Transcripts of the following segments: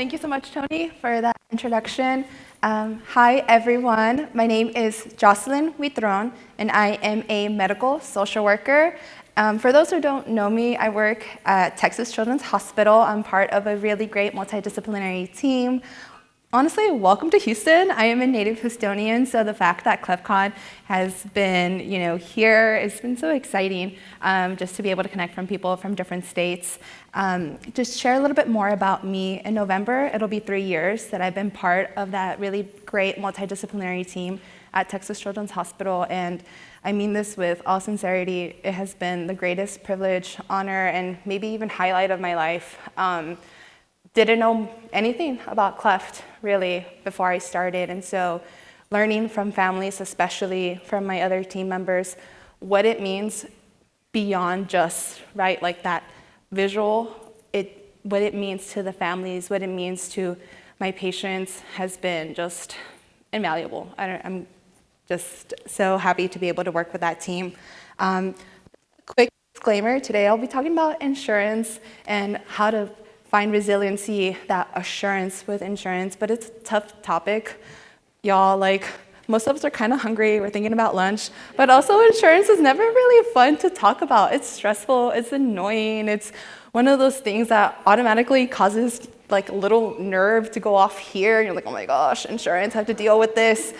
Thank you so much, Tony, for that introduction. Hi, everyone. My name is Jocelyne Huitron, and I am a medical social worker. For those who don't know me, I work at Texas Children's Hospital. I'm part of a really great multidisciplinary team. Honestly, welcome to Houston. I am a native Houstonian, so the fact that CleftCon has been, here, it's been so exciting just to be able to connect from people from different states. Just share a little bit more about me. In November, it'll be 3 years that I've been part of that really great multidisciplinary team at Texas Children's Hospital, and I mean this with all sincerity. It has been the greatest privilege, honor, and maybe even highlight of my life. Didn't know anything about cleft really before I started, and so learning from families, especially from my other team members, what it means beyond just like that visual, what it means to the families, what it means to my patients has been just invaluable. I'm just so happy to be able to work with that team. Quick disclaimer, today I'll be talking about insurance and how to find resiliency, that assurance with insurance, but it's a tough topic. Y'all, most of us are kind of hungry, we're thinking about lunch, but also insurance is never really fun to talk about. It's stressful, it's annoying, it's one of those things that automatically causes a little nerve to go off here, and you're like, oh my gosh, insurance, I have to deal with this.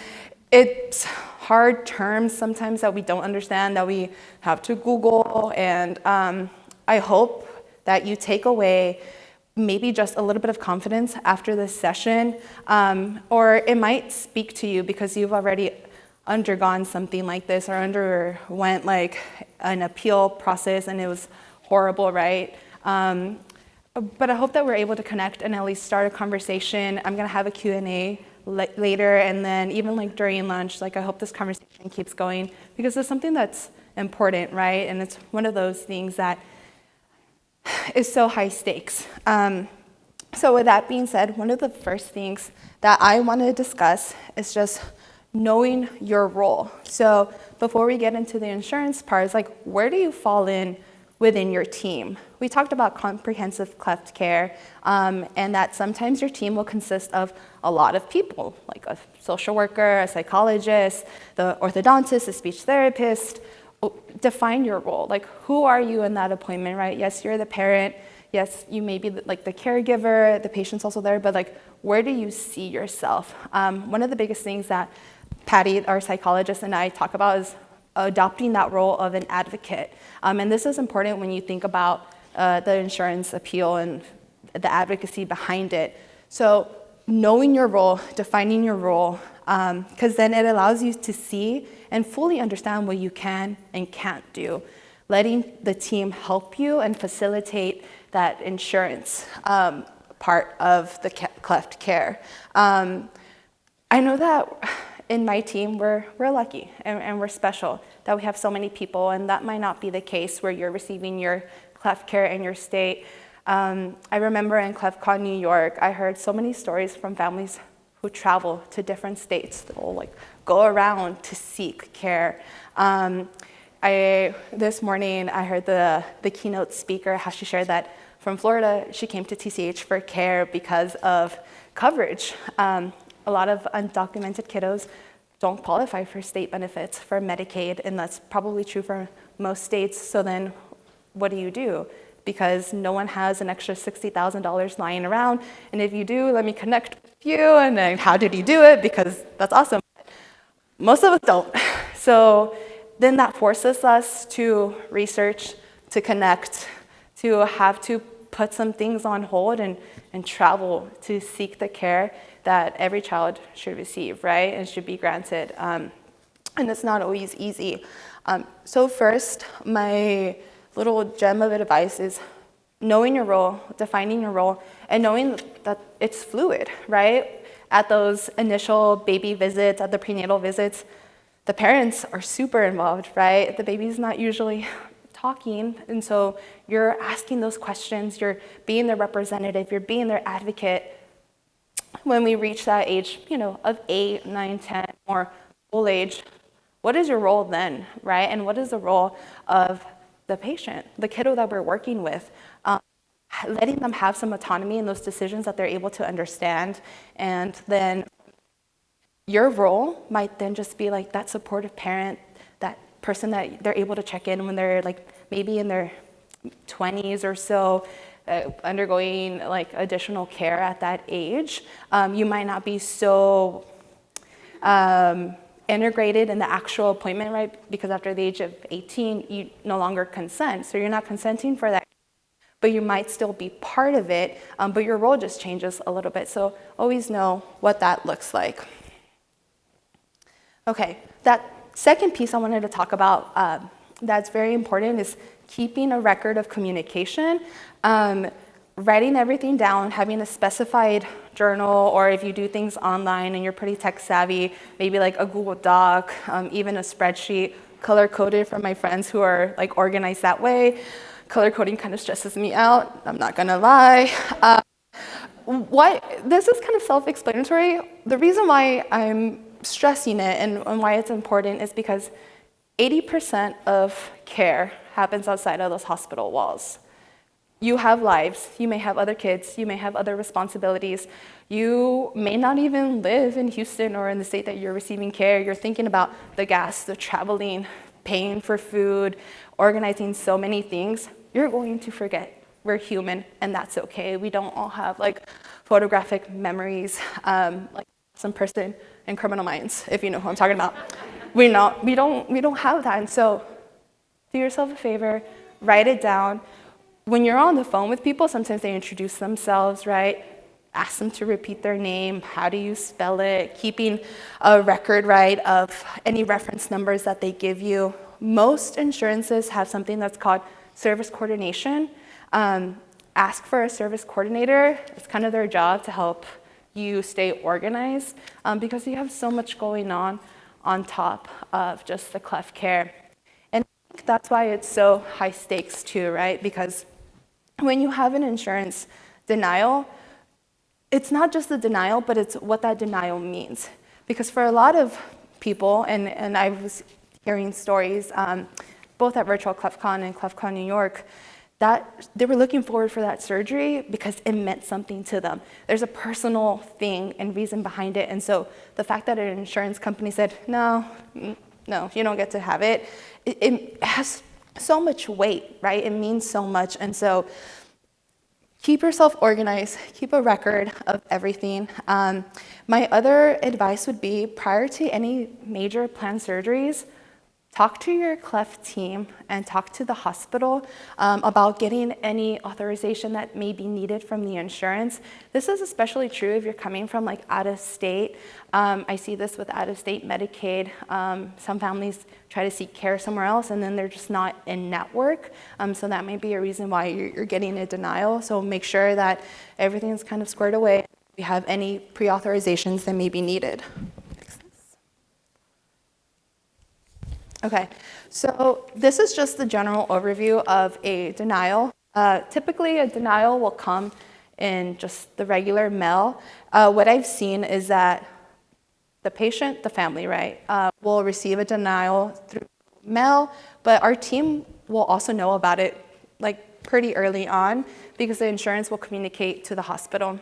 It's hard terms sometimes that we don't understand, that we have to Google, and I hope that you take away maybe just a little bit of confidence after this session, or it might speak to you because you've already undergone something like this or underwent an appeal process and it was horrible, right? But I hope that we're able to connect and at least start a conversation. I'm gonna have a Q&A later, and then even during lunch, I hope this conversation keeps going because it's something that's important, right? And it's one of those things that is so high stakes. So with that being said, one of the first things that I want to discuss is just knowing your role. So before we get into the insurance part, it's where do you fall in within your team? We talked about comprehensive cleft care, and that sometimes your team will consist of a lot of people, like a social worker, a psychologist, the orthodontist, a speech therapist. Define your role. Who are you in that appointment, right? Yes, you're the parent. Yes, you may be the caregiver. The patient's also there, but where do you see yourself? One of the biggest things that Patty, our psychologist, and I talk about is adopting that role of an advocate. And this is important when you think about the insurance appeal and the advocacy behind it. So knowing your role, defining your role, because then it allows you to see and fully understand what you can and can't do, letting the team help you and facilitate that insurance part of the cleft care. I know that in my team, we're lucky and we're special that we have so many people, and that might not be the case where you're receiving your cleft care in your state. I remember in CleftCon New York, I heard so many stories from families who travel to different states. They'll go around to seek care. This morning, I heard the keynote speaker, how she shared that from Florida, she came to TCH for care because of coverage. A lot of undocumented kiddos don't qualify for state benefits, for Medicaid, and that's probably true for most states. So then what do? Because no one has an extra $60,000 lying around, and if you do, let me connect with you, and then how did you do it? Because that's awesome. Most of us don't. So then that forces us to research, to connect, to have to put some things on hold and travel to seek the care that every child should receive, right? And should be granted. And it's not always easy. So first, my little gem of advice is knowing your role, defining your role, and knowing that it's fluid, right? At those initial baby visits, at the prenatal visits, the parents are super involved, right? The baby's not usually talking, and so you're asking those questions, you're being their representative, you're being their advocate. When we reach that age, of 8, 9, 10, or full age, what is your role then, right? And what is the role of the patient, the kiddo that we're working with? letting them have some autonomy in those decisions that they're able to understand. And then your role might then just be like that supportive parent, that person that they're able to check in when they're like maybe in their 20s or so, undergoing like additional care at that age. You might not be so integrated in the actual appointment, right? Because after the age of 18, you no longer consent. So you're not consenting for that, but you might still be part of it, but your role just changes a little bit. So always know what that looks like. Okay, that second piece I wanted to talk about that's very important is keeping a record of communication. Writing everything down, having a specified journal, or if you do things online and you're pretty tech savvy, maybe like a Google Doc, even a spreadsheet, color coded for my friends who are like organized that way. Color coding kind of stresses me out, I'm not gonna lie. This is kind of self-explanatory. The reason why I'm stressing it and why it's important is because 80% of care happens outside of those hospital walls. You have lives, you may have other kids, you may have other responsibilities. You may not even live in Houston or in the state that you're receiving care. You're thinking about the gas, the traveling, paying for food, organizing so many things. You're going to forget. We're human, and that's okay. We don't all have like photographic memories, like some person in Criminal Minds, if you know who I'm talking about. We don't have that, and so do yourself a favor, write it down. When you're on the phone with people, sometimes they introduce themselves, right? Ask them to repeat their name. How do you spell it? Keeping a record, right, of any reference numbers that they give you. Most insurances have something that's called service coordination. Ask for a service coordinator. It's kind of their job to help you stay organized because you have so much going on top of just the cleft care. And I think that's why it's so high stakes too, right? Because when you have an insurance denial, it's not just the denial, but it's what that denial means. Because for a lot of people, and I was hearing stories, both at Virtual CleftCon and CleftCon New York, that they were looking forward for that surgery because it meant something to them. There's a personal thing and reason behind it. And so the fact that an insurance company said, no, you don't get to have it, it has so much weight, right? It means so much. And so keep yourself organized, keep a record of everything. My other advice would be prior to any major planned surgeries, talk to your cleft team and talk to the hospital about getting any authorization that may be needed from the insurance. This is especially true if you're coming from like out of state. I see this with out of state Medicaid. Some families try to seek care somewhere else and then they're just not in network. So that may be a reason why you're getting a denial. So make sure that everything's kind of squared away. If you have any pre-authorizations that may be needed. Okay, so this is just the general overview of a denial. Typically, a denial will come in just the regular mail. What I've seen is that the patient, the family, right, will receive a denial through mail, but our team will also know about it like pretty early on because the insurance will communicate to the hospital.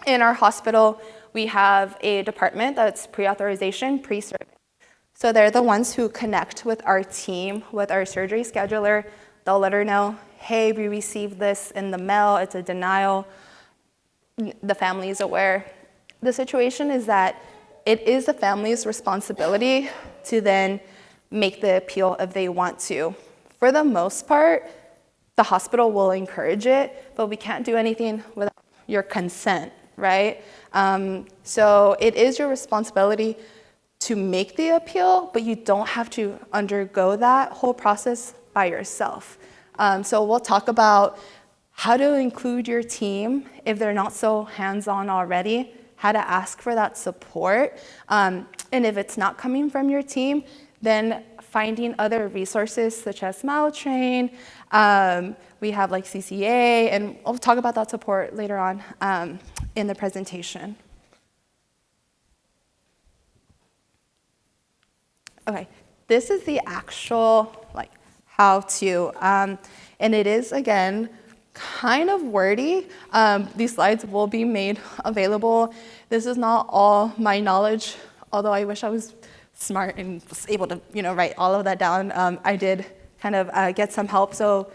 In our hospital, we have a department that's pre-authorization, pre-service. So they're the ones who connect with our team, with our surgery scheduler. They'll let her know, hey, we received this in the mail, it's a denial. The family is aware. The situation is that it is the family's responsibility to then make the appeal if they want to. For the most part, the hospital will encourage it, but we can't do anything without your consent, right? So it is your responsibility to make the appeal, but you don't have to undergo that whole process by yourself. So we'll talk about how to include your team if they're not so hands-on already, how to ask for that support. And if it's not coming from your team, then finding other resources such as Maltrain. We have like CCA, and we'll talk about that support later on in the presentation. Okay, this is the actual like how to, and it is again kind of wordy. These slides will be made available. This is not all my knowledge, although I wish I was smart and was able to, write all of that down. I did kind of get some help. So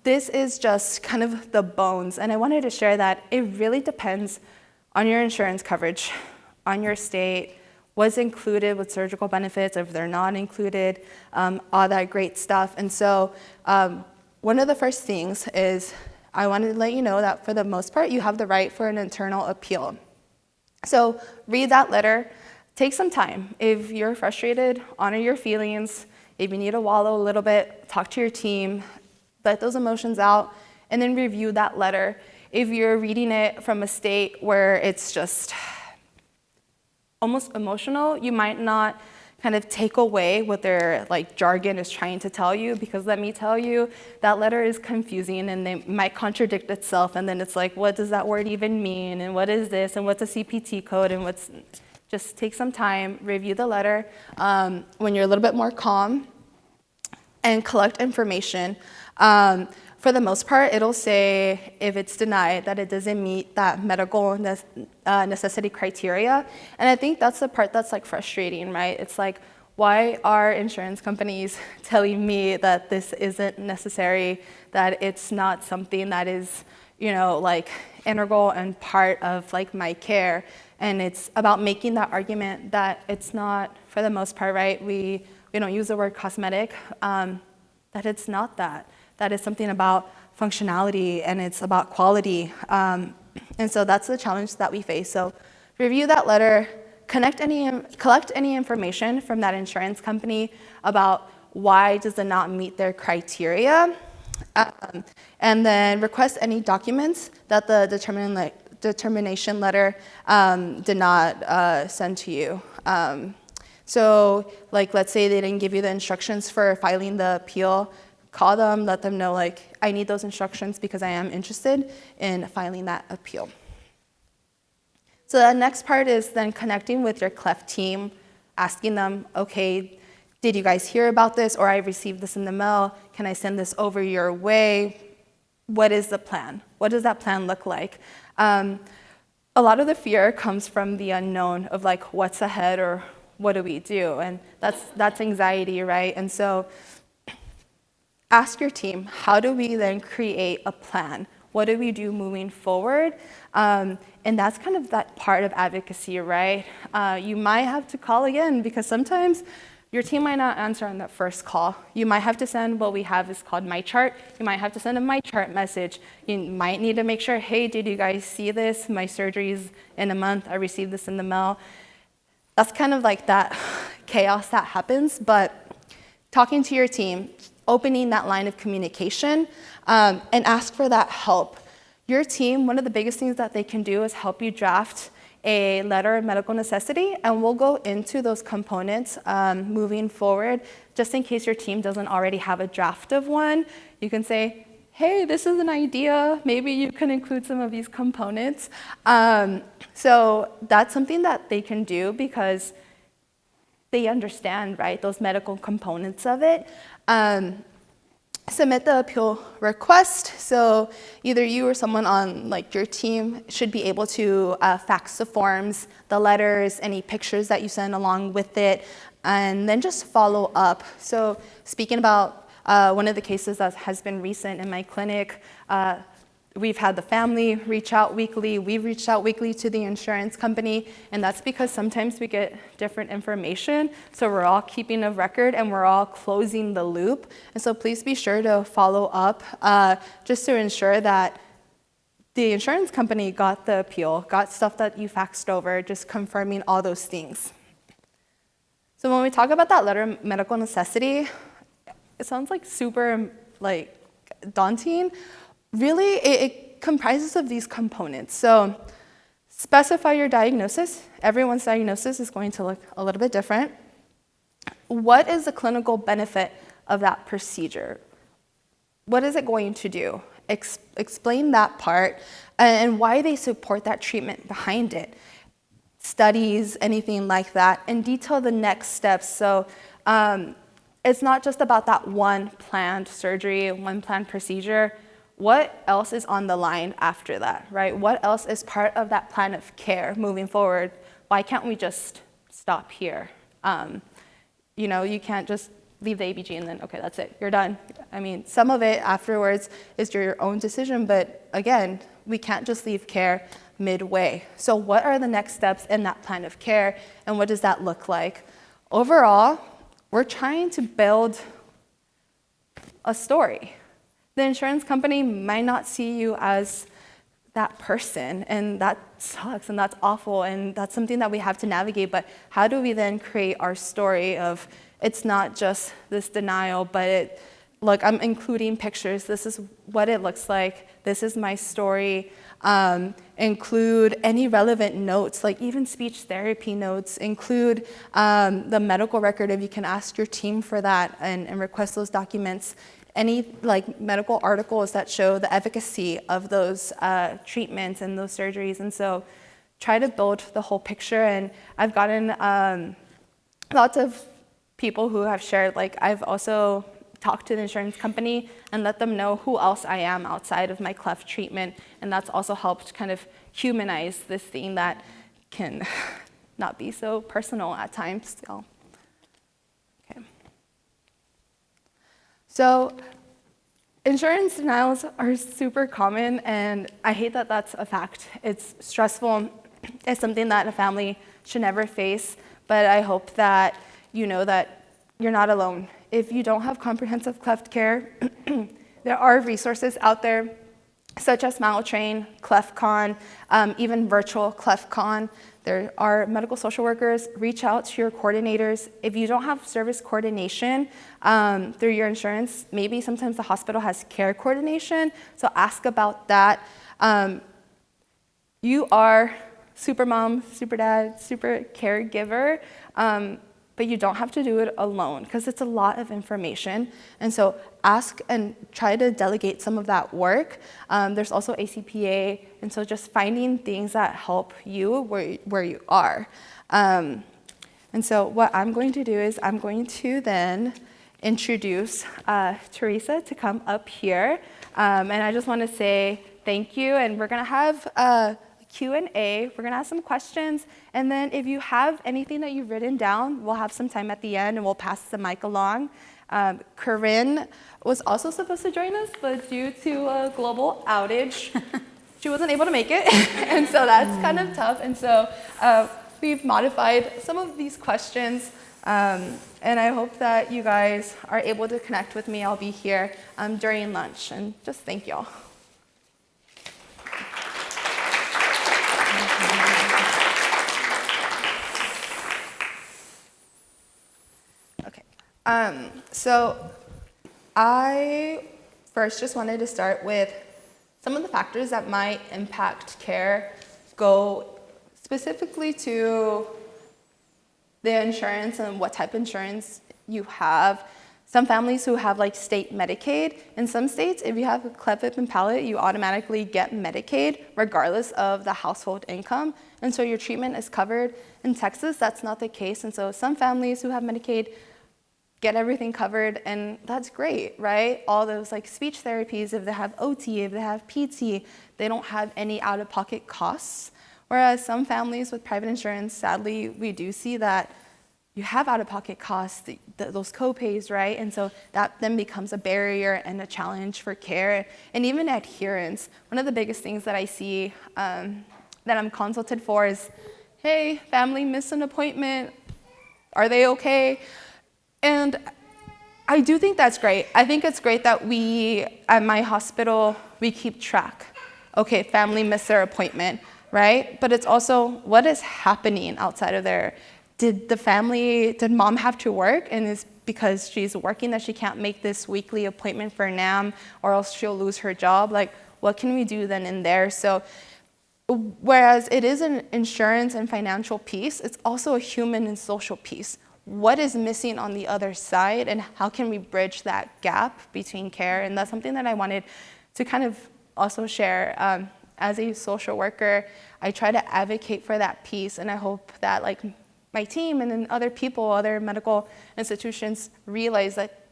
this is just kind of the bones. And I wanted to share that it really depends on your insurance coverage, on your state, what's included with surgical benefits, if they're not included, all that great stuff. And so one of the first things is I wanted to let you know that for the most part, you have the right for an internal appeal. So read that letter, take some time. If you're frustrated, honor your feelings. If you need to wallow a little bit, talk to your team, let those emotions out, and then review that letter. If you're reading it from a state where it's just almost emotional, you might not kind of take away what their jargon is trying to tell you, because let me tell you, that letter is confusing and they might contradict itself, and then it's like, what does that word even mean, and what is this, and what's a CPT code, and just take some time, review the letter when you're a little bit more calm, and collect information. For the most part, it'll say if it's denied that it doesn't meet that medical necessity criteria. And I think that's the part that's frustrating, right? It's like, why are insurance companies telling me that this isn't necessary, that it's not something that is, integral and part of my care? And it's about making that argument that it's not, for the most part, right? We don't use the word cosmetic, that it's not that. That is something about functionality, and it's about quality. And so that's the challenge that we face. So review that letter, collect any information from that insurance company about why does it not meet their criteria, and then request any documents that the determination letter did not send to you. So let's say they didn't give you the instructions for filing the appeal. Call them, let them know, I need those instructions because I am interested in filing that appeal. So the next part is then connecting with your cleft team, asking them, okay, did you guys hear about this, or I received this in the mail, can I send this over your way? What is the plan? What does that plan look like? A lot of the fear comes from the unknown of what's ahead, or what do we do? And that's anxiety, right? And so ask your team, how do we then create a plan? What do we do moving forward? And that's kind of that part of advocacy, right? You might have to call again, because sometimes your team might not answer on that first call. You might have to send what we have is called My Chart. You might have to send a My Chart message. You might need to make sure, hey, did you guys see this? My surgery's in a month. I received this in the mail. That's kind of that chaos that happens, but talking to your team, opening that line of communication, and ask for that help. Your team, one of the biggest things that they can do is help you draft a letter of medical necessity, and we'll go into those components moving forward. Just in case your team doesn't already have a draft of one, you can say, hey, this is an idea, maybe you can include some of these components. So that's something that they can do because they understand, right, those medical components of it. Submit the appeal request. So either you or someone on your team should be able to fax the forms, the letters, any pictures that you send along with it, and then just follow up. So speaking about one of the cases that has been recent in my clinic, we've had the family reach out weekly. We've reached out weekly to the insurance company, and that's because sometimes we get different information. So we're all keeping a record and we're all closing the loop. And so please be sure to follow up just to ensure that the insurance company got the appeal, got stuff that you faxed over, just confirming all those things. So when we talk about that letter of medical necessity, it sounds super daunting. Really, it comprises of these components. So specify your diagnosis. Everyone's diagnosis is going to look a little bit different. What is the clinical benefit of that procedure? What is it going to do? Explain that part and why they support that treatment behind it. Studies, anything like that, and detail the next steps. So it's not just about that one planned surgery, one planned procedure. what else is on the line after that, right? What else is part of that plan of care moving forward? Why can't we just stop here? You can't just leave the ABG and then, okay, that's it, you're done. I mean, some of it afterwards is your own decision, but again, we can't just leave care midway. So what are the next steps in that plan of care, and what does that look like? Overall, we're trying to build a story. The insurance company might not see you as that person, and that sucks, and that's awful, and that's something that we have to navigate, but how do we then create our story of, it's not just this denial, but look, I'm including pictures, this is what it looks like, this is my story. Include any relevant notes, like even speech therapy notes, include the medical record if you can ask your team for that and request those documents. Any medical articles that show the efficacy of those treatments and those surgeries. And so try to build the whole picture. And I've gotten lots of people who have shared, I've also talked to the insurance company and let them know who else I am outside of my cleft treatment. And that's also helped kind of humanize this thing that can not be so personal at times. Okay. So insurance denials are super common, and I hate that that's a fact. It's stressful. It's something that a family should never face, but I hope that you know that you're not alone. If you don't have comprehensive cleft care, there are resources out there such as Maltrain, CleftCon, even virtual CleftCon. There are medical social workers. Reach out to your coordinators. If you don't have service coordination through your insurance, maybe sometimes the hospital has care coordination, so ask about that. You are super mom, super dad, super caregiver, but you don't have to do it alone because it's a lot of information. And so ask and try to delegate some of that work. There's also ACPA, and so just finding things that help you where you are. And so what I'm going to do is I'm going to then introduce Teresa to come up here. And I just want to say thank you, and we're going to have Q&A. We're going to ask some questions, and then if you have anything that you've written down, we'll have some time at the end, and we'll pass the mic along. Corinne was also supposed to join us, but due to a global outage, she wasn't able to make it, and so that's kind of tough. And so we've modified some of these questions, and I hope that you guys are able to connect with me. I'll be here during lunch, and just thank y'all. So I first just wanted to start with some of the factors that might impact care, go specifically to the insurance and what type of insurance you have. Some families who have state Medicaid. In some states, if you have a cleft lip and palate, you automatically get Medicaid regardless of the household income. And so your treatment is covered. In Texas, that's not the case. And so some families who have Medicaid get everything covered, and that's great, right? All those speech therapies, if they have OT, if they have PT, they don't have any out-of-pocket costs. Whereas some families with private insurance, sadly, we do see that you have out-of-pocket costs, those co-pays, right? And so that then becomes a barrier and a challenge for care, and even adherence. One of the biggest things that I see that I'm consulted for is, hey, family missed an appointment, are they okay? And I do think that's great. I think it's great that we, at my hospital, we keep track. Okay, family missed their appointment, right? But it's also, what is happening outside of there? Did mom have to work, and it's because she's working that she can't make this weekly appointment for NAM, or else she'll lose her job? What can we do then in there? So whereas it is an insurance and financial piece, it's also a human and social piece. What is missing on the other side, and how can we bridge that gap between care? And that's something that I wanted to kind of also share. As a social worker, I try to advocate for that piece, and I hope that my team and then other people, other medical institutions realize that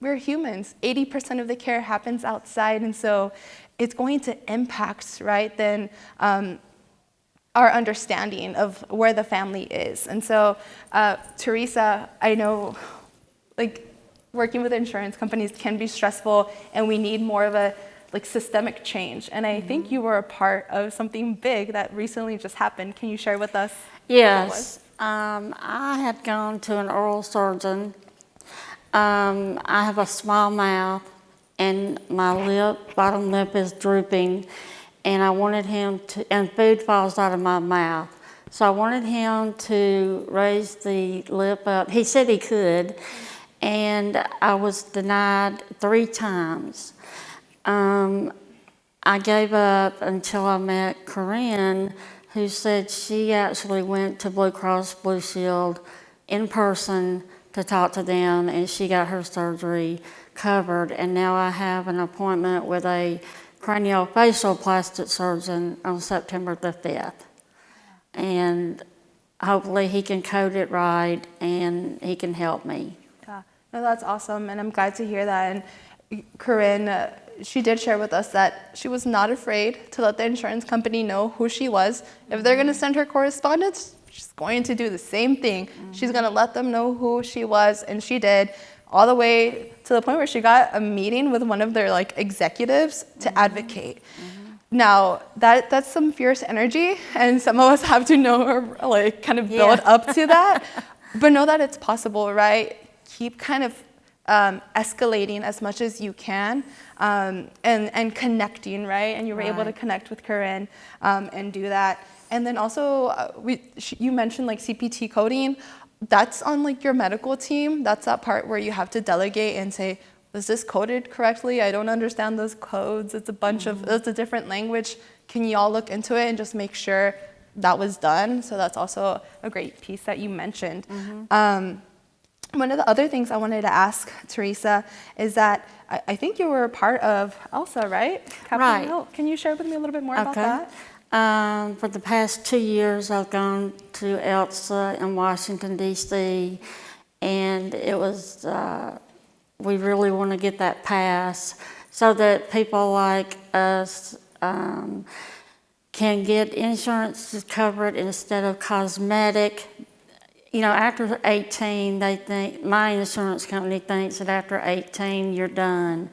we're humans. 80% of the care happens outside, and so it's going to impact, right, then our understanding of where the family is. And so, Teresa, I know, like, working with insurance companies can be stressful, and we need more of a systemic change. And I think you were a part of something big that recently just happened. Can you share with us? Yes, I had gone to an oral surgeon. I have a small mouth, and my bottom lip is drooping, and I wanted him to, and food falls out of my mouth. So I wanted him to raise the lip up. He said he could, and I was denied 3 times. I gave up until I met Corinne, who said she actually went to Blue Cross Blue Shield in person to talk to them, and she got her surgery covered. And now I have an appointment with a craniofacial plastic surgeon on September the 5th. And hopefully he can code it right and he can help me. Yeah, no, that's awesome, and I'm glad to hear that. And Corinne, she did share with us that she was not afraid to let the insurance company know who she was. If they're going to send her correspondence, she's going to do the same thing. She's going to let them know who she was, and she did, all the way to the point where she got a meeting with one of their executives to advocate. Now, that's some fierce energy, and some of us have to know or kind of build up to that, but know that it's possible, right? Keep kind of escalating as much as you can, and connecting, right? And you were able to connect with Corinne and do that. And then also, you mentioned CPT coding. That's on your medical team. That's that part where you have to delegate and say, is this coded correctly? I don't understand those codes. It's a bunch of, it's a different language. Can you all look into it and just make sure that was done? So that's also a great piece that you mentioned. One of the other things I wanted to ask, Teresa, is that I think you were a part of ELSA, right? Right. Health. Can you share with me a little bit more about that? For the past 2 years, I've gone to ELSA in Washington, D.C., and it was, we really want to get that passed so that people like us can get insurance to cover it instead of cosmetic. You know, after 18, they think, my insurance company thinks that after 18, you're done.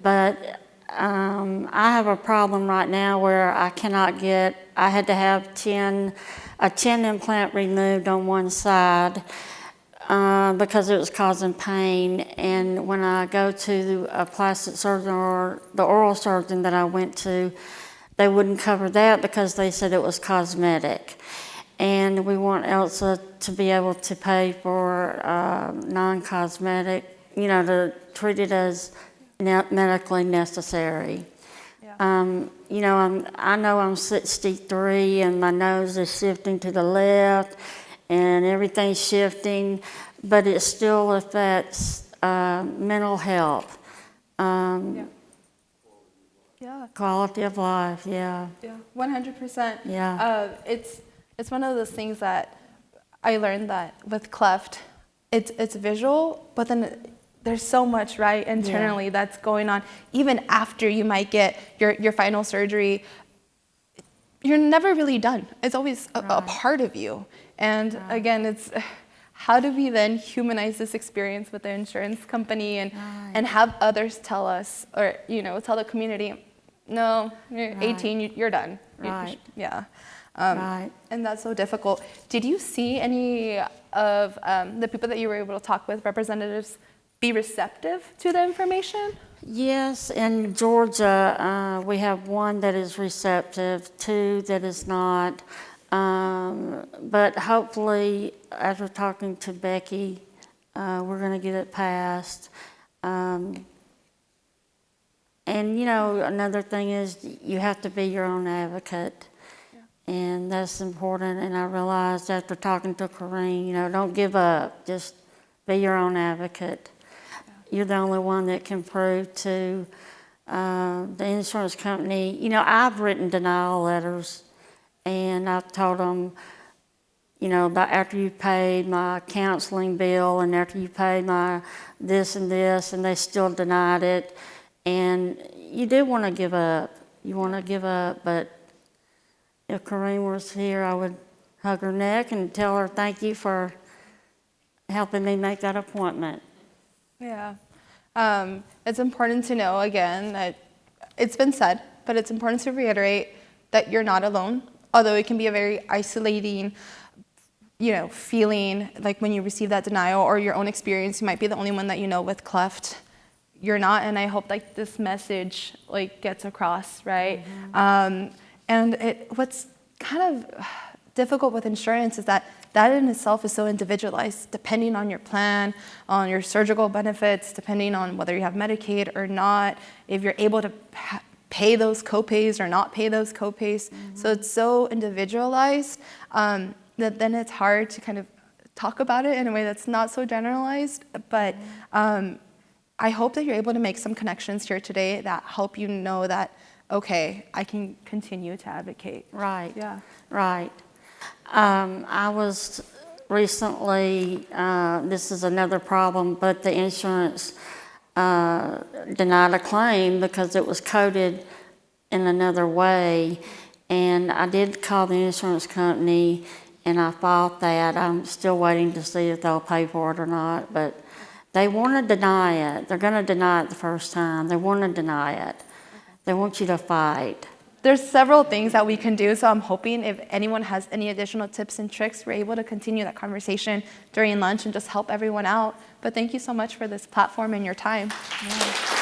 But I have a problem right now where I cannot get, I had to have a 10 implant removed on one side because it was causing pain. And when I go to a plastic surgeon or the oral surgeon that I went to, they wouldn't cover that because they said it was cosmetic. And we want ELSA to be able to pay for non-cosmetic, you know, to treat it as medically necessary. You know, I know I'm 63 and my nose is shifting to the left and everything's shifting, but it still affects mental health. Quality of life, yeah. 100%. Yeah. It's one of those things that I learned that with cleft, it's visual, but then there's so much, right, internally that's going on. Even after you might get your final surgery, you're never really done. It's always a part of you. And again, it's how do we then humanize this experience with the insurance company and have others tell us, or, you know, tell the community, no, you're 18, you're done. Right. And that's so difficult. Did you see any of the people that you were able to talk with, representatives, be receptive to the information? Yes, in Georgia, we have 1 that is receptive, 2 that is not. But hopefully, after talking to Becky, we're going to get it passed. And, you know, another thing is you have to be your own advocate. And that's important. And I realized after talking to Corinne, you know, don't give up. Just be your own advocate. You're the only one that can prove to the insurance company. You know, I've written denial letters, and I've told them you know, after you paid my counseling bill and after you paid my this and this, and they still denied it. And you do want to give up. You want to give up, but if Corinne was here, I would hug her neck and tell her thank you for helping me make that appointment. Yeah. It's important to know, again, that it's been said, but it's important to reiterate that you're not alone, although it can be a very isolating, feeling like when you receive that denial or your own experience. You might be the only one that you know with cleft. You're not, and I hope like this message like gets across, right? Mm-hmm. And what's kind of difficult with insurance is that in itself is so individualized, depending on your plan, on your surgical benefits, depending on whether you have Medicaid or not, if you're able to pay those copays or not pay those copays. Mm-hmm. So it's so individualized that then it's hard to kind of talk about it in a way that's not so generalized. But I hope that you're able to make some connections here today that help you know that, okay, I can continue to advocate. Right. Yeah. Right. I was recently, this is another problem, but the insurance denied a claim because it was coded in another way. And I did call the insurance company and I filed that. I'm still waiting to see if they'll pay for it or not, but they want to deny it. They're going to deny it the first time. They want to deny it. They want you to fight. There's several things that we can do, so I'm hoping if anyone has any additional tips and tricks, we're able to continue that conversation during lunch and just help everyone out. But thank you so much for this platform and your time. Yeah.